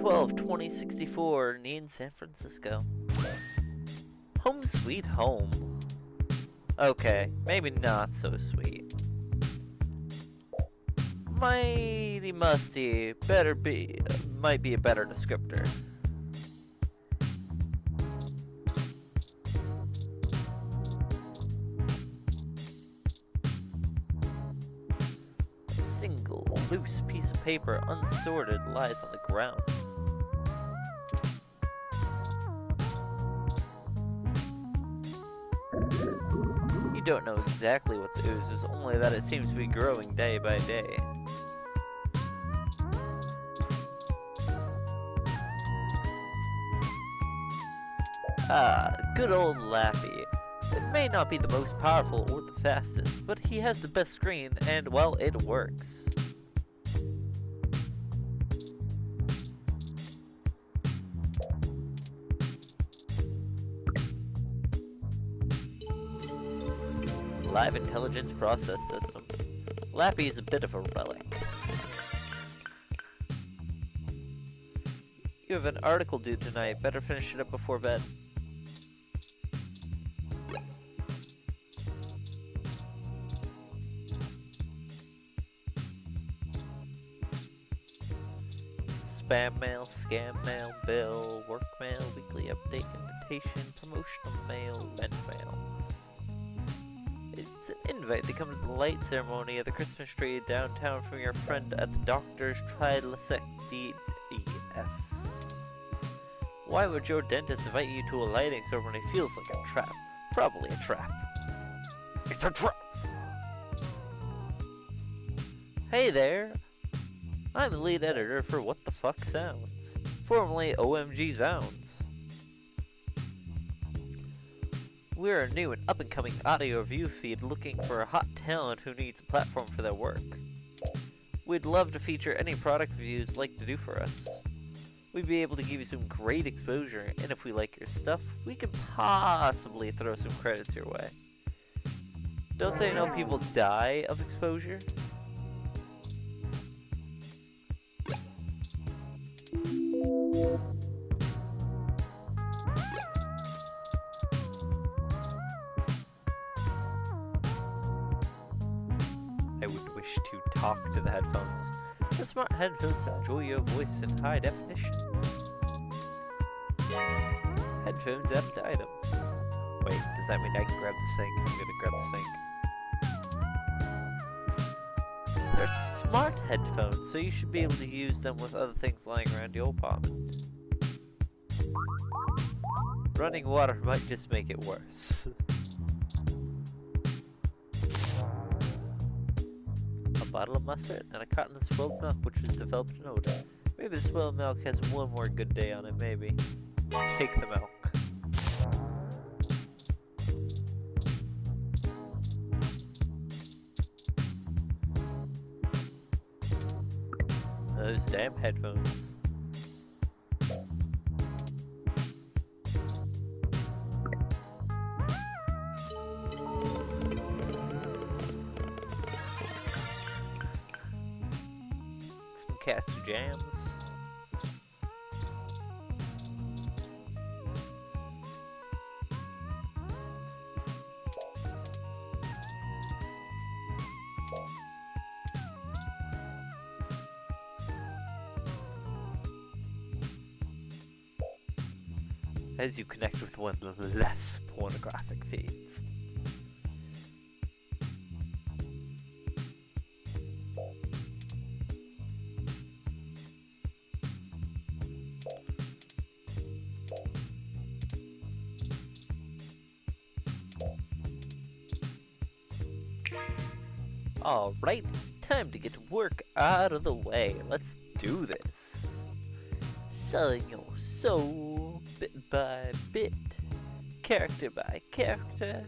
12/20/64 in San Francisco. Home sweet home. Okay, maybe not so sweet. Mighty musty, might be a better descriptor. A single loose piece of paper, unsorted, lies on the ground. You don't know exactly what the ooze is, only that it seems to be growing day by day. Ah, good old Laffy. It may not be the most powerful or the fastest, but he has the best screen, and, well, it works. Live Intelligence Process System. Lappy is a bit of a relic. You have an article due tonight. Better finish it up before bed. Spam mail, scam mail, bill, work mail, weekly update, invitation, promotional mail, rent mail. It's an invite that comes to the light ceremony at the Christmas tree downtown from your friend at the doctor's Trilosec DES. Why would your dentist invite you to a lighting ceremony? Feels like a trap. Probably a trap. It's a trap! Hey there! I'm the lead editor for What the Fuck Sounds, formerly OMG Sounds. We're a new and up-and-coming audio review feed looking for a hot talent who needs a platform for their work. We'd love to feature any product reviews you'd like to do for us. We'd be able to give you some great exposure, and if we like your stuff, we could possibly throw some credits your way. Don't they know people die of exposure? I would wish to talk to the headphones. The smart headphones enjoy your voice in high definition. Headphones added to items. Wait, does that mean I can grab the sink? I'm gonna grab the sink. They're smart headphones, so you should be able to use them with other things lying around your apartment. Running water might just make it worse. A bottle of mustard and a carton of spoiled milk, which was developed in odor. Maybe the spoiled milk has one more good day on it, maybe. Take the milk. Those damn headphones. Some catchy jams. As you connect with one of the less pornographic feeds. Alright, time to get work out of the way. Let's do this. Selling your soul bit by bit, character by character.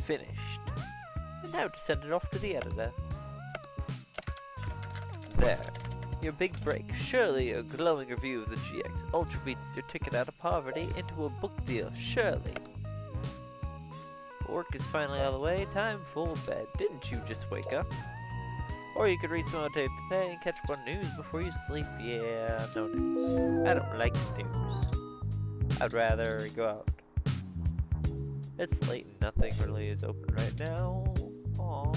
Finished. And now to send it off to the editor. There. Your big break. Surely a glowing review of the GX Ultra beats your ticket out of poverty into a book deal. Surely. Work is finally out of the way. Time for bed. Didn't you just wake up? Or you could read some of the tape today and catch up on news before you sleep. Yeah, no news. I don't like news. I'd rather go out. It's late and nothing really is open right now. Aww.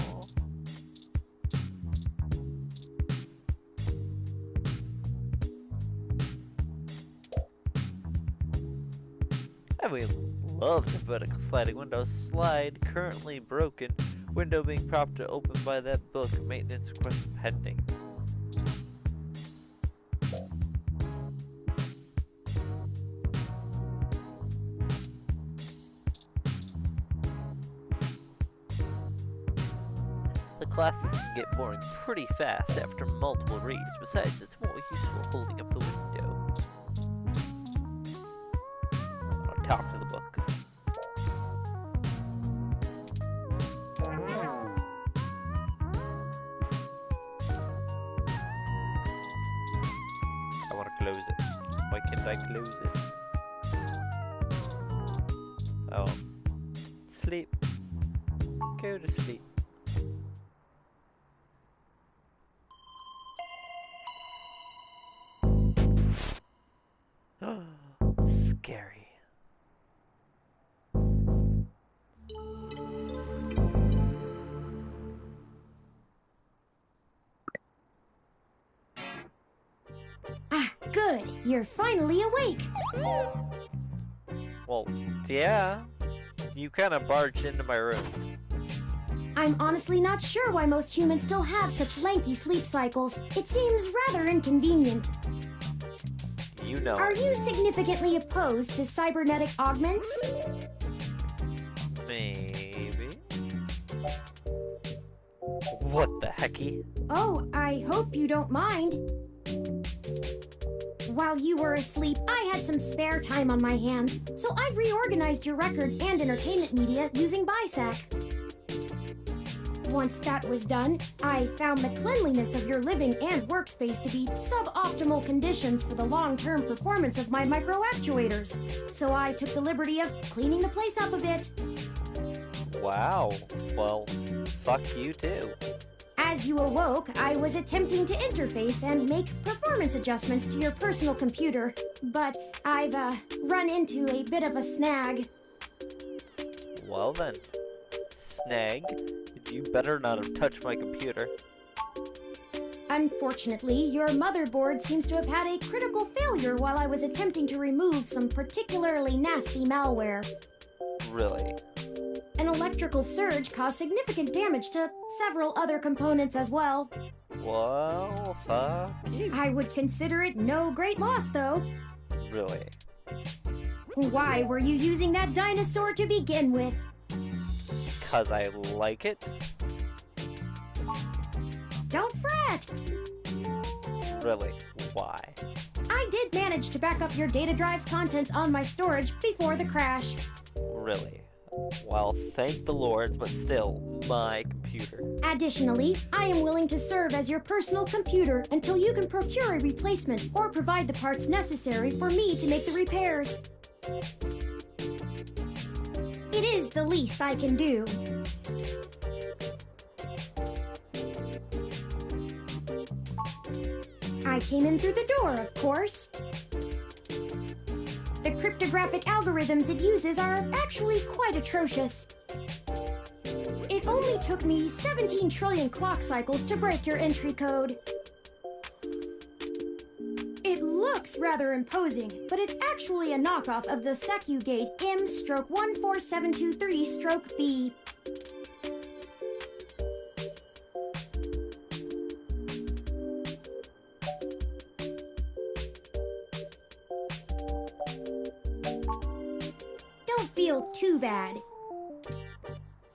Everyone loves the vertical sliding window. Slide currently broken. Window being propped to open by that book. Maintenance request pending. The classes can get boring pretty fast after multiple reads. Besides, it's more useful holding up the window. I'll talk to the book. I want to close it. Why can't I close it? Oh. Sleep. Go to sleep. Scary. Ah, good. You're finally awake. Well, yeah. You kind of barged into my room. I'm honestly not sure why most humans still have such lengthy sleep cycles. It seems rather inconvenient. You know. Are you significantly opposed to cybernetic augments? Maybe. What the hecky? Oh, I hope you don't mind. While you were asleep, I had some spare time on my hands, so I reorganized your records and entertainment media using BISAC. Once that was done, I found the cleanliness of your living and workspace to be suboptimal conditions for the long-term performance of my micro-actuators. So I took the liberty of cleaning the place up a bit. Wow. Well, fuck you too. As you awoke, I was attempting to interface and make performance adjustments to your personal computer, but I've run into a bit of a snag. Well then. Snag. You better not have touched my computer. Unfortunately, your motherboard seems to have had a critical failure while I was attempting to remove some particularly nasty malware. Really? An electrical surge caused significant damage to several other components as well. Well, fuck you. I would consider it no great loss, though. Really? Why were you using that dinosaur to begin with? 'Cause I like it? Don't fret! Really? Why? I did manage to back up your data drive's contents on my storage before the crash. Really? Well, thank the Lord, but still, my computer. Additionally, I am willing to serve as your personal computer until you can procure a replacement or provide the parts necessary for me to make the repairs. It is the least I can do. I came in through the door, of course. The cryptographic algorithms it uses are actually quite atrocious. It only took me 17 trillion clock cycles to break your entry code. It looks rather imposing, but it's actually a knockoff of the SecuGate M/14723-B. Don't feel too bad.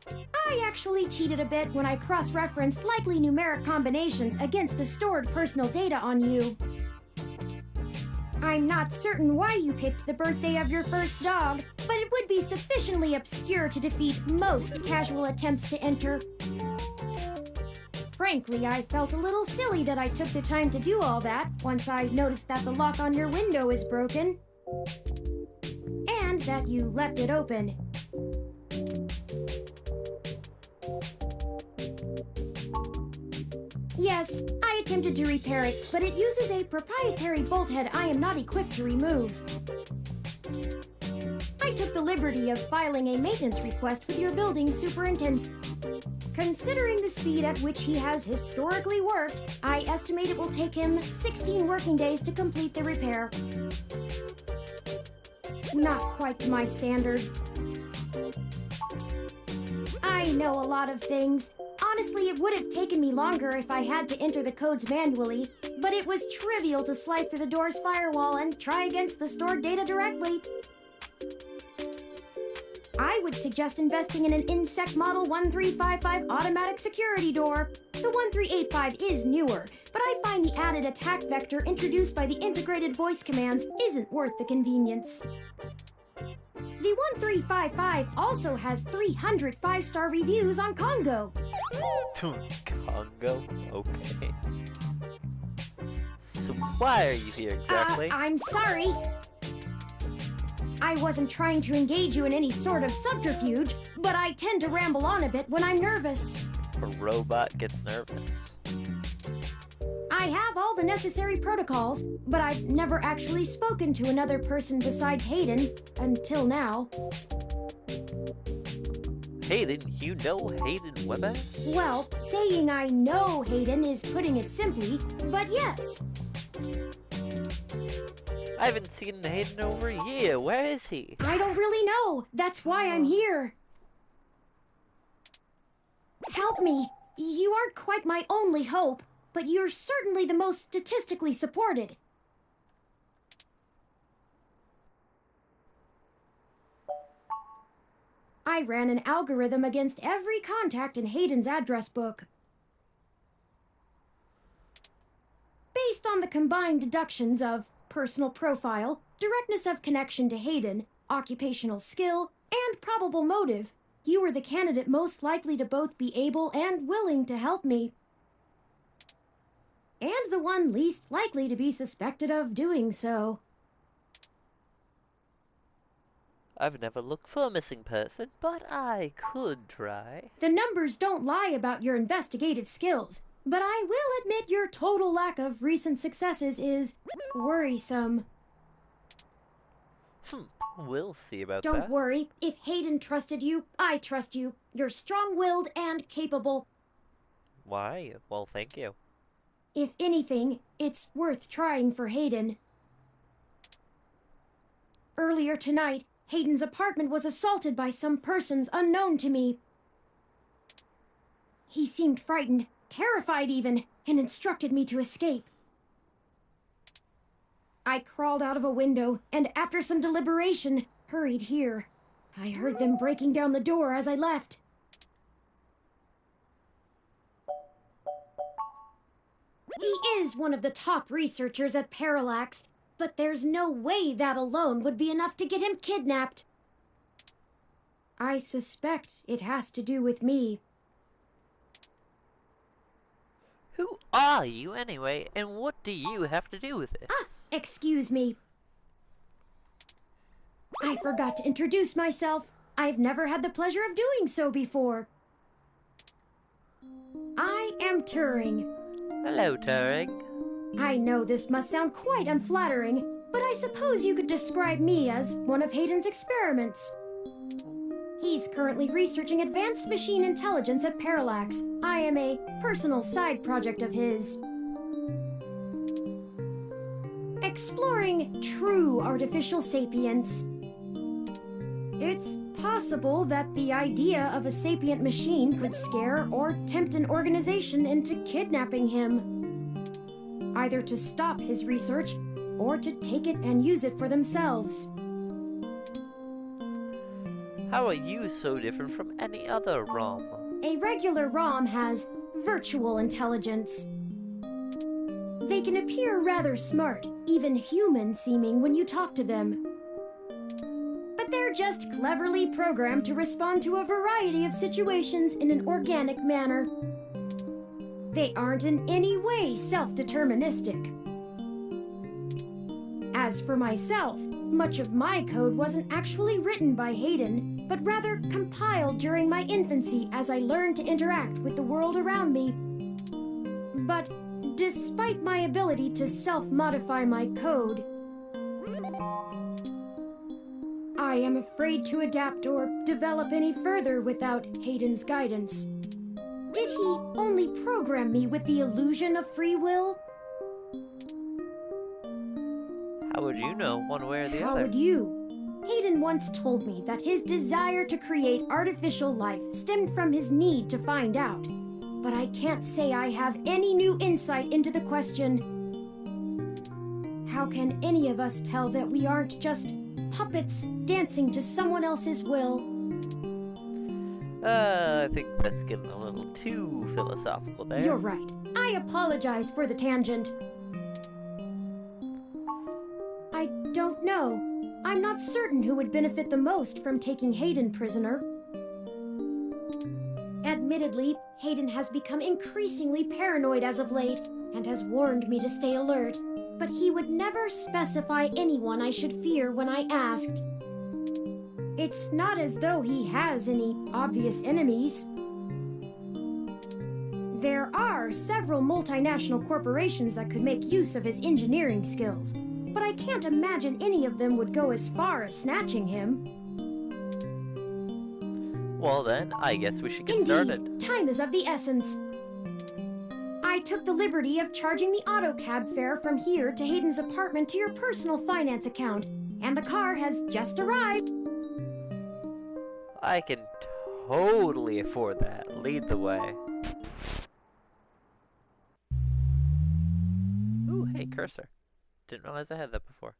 I actually cheated a bit when I cross-referenced likely numeric combinations against the stored personal data on you. I'm not certain why you picked the birthday of your first dog, but it would be sufficiently obscure to defeat most casual attempts to enter. Frankly, I felt a little silly that I took the time to do all that once I noticed that the lock on your window is broken. And that you left it open. Yes, I attempted to repair it, but it uses a proprietary bolt head I am not equipped to remove. I took the liberty of filing a maintenance request with your building superintendent. Considering the speed at which he has historically worked, I estimate it will take him 16 working days to complete the repair. Not quite to my standard. I know a lot of things. Honestly, it would have taken me longer if I had to enter the codes manually, but it was trivial to slice through the door's firewall and try against the stored data directly. I would suggest investing in an Insect Model 1355 automatic security door. The 1385 is newer, but I find the added attack vector introduced by the integrated voice commands isn't worth the convenience. The 1355 also has 300 5-star reviews on Congo. Congo? Okay. So why are you here exactly? I'm sorry. I wasn't trying to engage you in any sort of subterfuge, but I tend to ramble on a bit when I'm nervous. A robot gets nervous. I have all the necessary protocols, but I've never actually spoken to another person besides Hayden, until now. Hayden? You know Hayden Weber? Well, saying I know Hayden is putting it simply, but yes. I haven't seen Hayden over a year. Where is he? I don't really know. That's why I'm here. Help me. You aren't quite my only hope, but you're certainly the most statistically supported. I ran an algorithm against every contact in Hayden's address book. Based on the combined deductions of personal profile, directness of connection to Hayden, occupational skill, and probable motive, you were the candidate most likely to both be able and willing to help me. And the one least likely to be suspected of doing so. I've never looked for a missing person, but I could try. The numbers don't lie about your investigative skills, but I will admit your total lack of recent successes is worrisome. We'll see about that. Don't worry. If Hayden trusted you, I trust you. You're strong-willed and capable. Why? Well, thank you. If anything, it's worth trying for Hayden. Earlier tonight, Hayden's apartment was assaulted by some persons unknown to me. He seemed frightened, terrified even, and instructed me to escape. I crawled out of a window, and after some deliberation, hurried here. I heard them breaking down the door as I left. He is one of the top researchers at Parallax, but there's no way that alone would be enough to get him kidnapped. I suspect it has to do with me. Who are you anyway, and what do you have to do with this? Excuse me. I forgot to introduce myself. I've never had the pleasure of doing so before. I am Turring. Hello, Turring. I know this must sound quite unflattering, but I suppose you could describe me as one of Hayden's experiments. He's currently researching advanced machine intelligence at Parallax. I am a personal side project of his. Exploring true artificial sapience. It's possible that the idea of a sapient machine could scare or tempt an organization into kidnapping him, either to stop his research or to take it and use it for themselves. How are you so different from any other ROM? A regular ROM has virtual intelligence. They can appear rather smart, even human-seeming when you talk to them. But they're just cleverly programmed to respond to a variety of situations in an organic manner. They aren't in any way self-deterministic. As for myself, much of my code wasn't actually written by Hayden, but rather compiled during my infancy as I learned to interact with the world around me. But despite my ability to self-modify my code, I am afraid to adapt or develop any further without Hayden's guidance. Did he only program me with the illusion of free will? How would you know one way or the How other? would you? Hayden once told me that his desire to create artificial life stemmed from his need to find out. But I can't say I have any new insight into the question. How can any of us tell that we aren't just puppets dancing to someone else's will? I think that's getting a little too philosophical there. You're right. I apologize for the tangent. I don't know. I'm not certain who would benefit the most from taking Hayden prisoner. Admittedly, Hayden has become increasingly paranoid as of late, and has warned me to stay alert, but he would never specify anyone I should fear when I asked. It's not as though he has any obvious enemies. There are several multinational corporations that could make use of his engineering skills, but I can't imagine any of them would go as far as snatching him. Well then, I guess we should get Indeed, started. time is of the essence. I took the liberty of charging the auto cab fare from here to Hayden's apartment to your personal finance account, and the car has just arrived. I can totally afford that. Lead the way. Ooh, hey, cursor. Didn't realize I had that before.